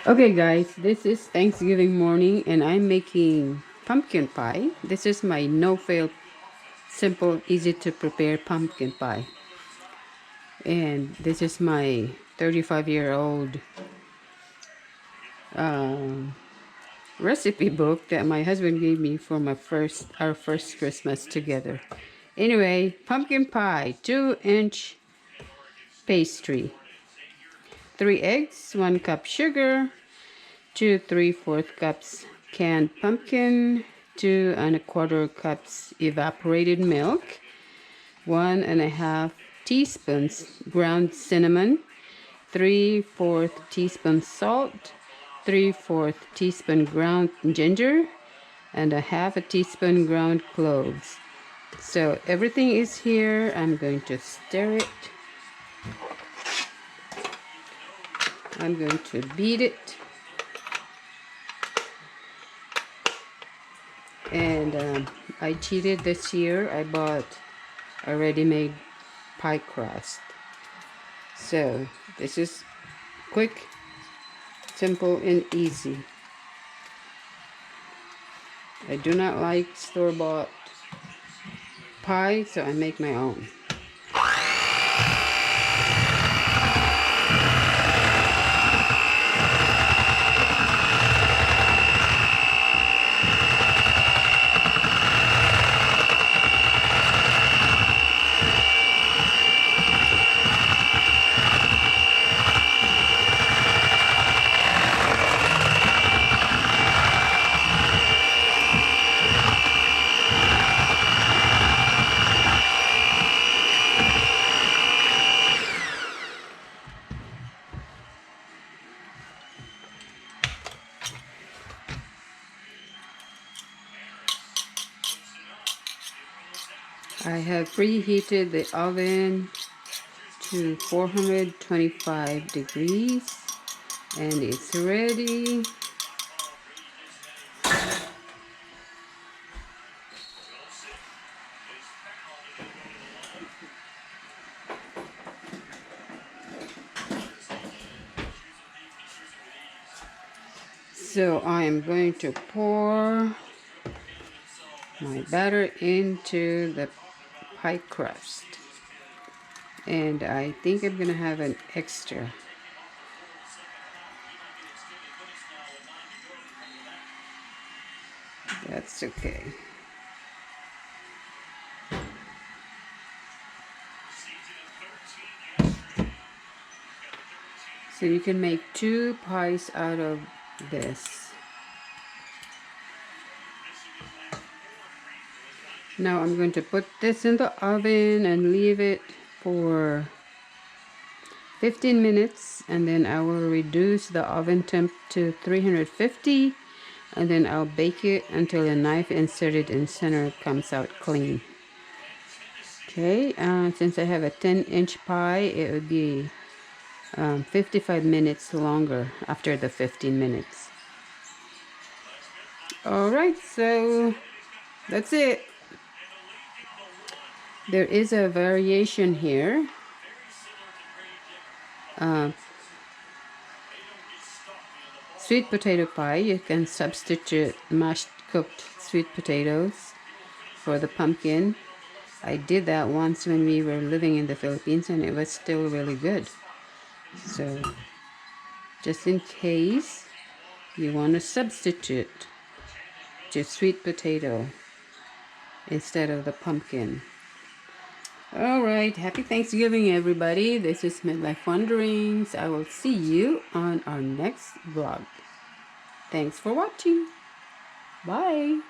Okay guys, this is Thanksgiving morning and I'm making pumpkin pie. This is my no-fail, simple, easy to prepare pumpkin pie. And this is my 35-year-old recipe book that my husband gave me for our first Christmas together. Anyway, pumpkin pie, 2-inch pastry, 3 eggs, 1 cup sugar, 2 3/4 cups canned pumpkin, 2 1/4 cups evaporated milk, 1 1/2 teaspoons ground cinnamon, 3/4 teaspoon salt, 3/4 teaspoon ground ginger, and 1/2 teaspoon ground cloves. So everything is here. I'm going to stir it. I'm going to beat it. And I cheated this year. I bought a ready-made pie crust. So this is quick, simple, and easy. I do not like store-bought pie, so I make my own. I have preheated the oven to 425 degrees and it's ready. So I am going to pour my batter into the pie crust. And I think I'm going to have an extra. That's okay. So you can make 2 pies out of this. Now I'm going to put this in the oven and leave it for 15 minutes, and then I will reduce the oven temp to 350, and then I'll bake it until the knife inserted in center comes out clean. Okay, since I have a 10-inch pie, it would be 55 minutes longer after the 15 minutes. Alright, so that's it. There is a variation here. Sweet potato pie, you can substitute mashed cooked sweet potatoes for the pumpkin. I did that once when we were living in the Philippines and it was still really good. So just in case you want to substitute to sweet potato instead of the pumpkin. Alright, happy Thanksgiving everybody. This is Midlife Wanderings. I will see you on our next vlog. Thanks for watching. Bye.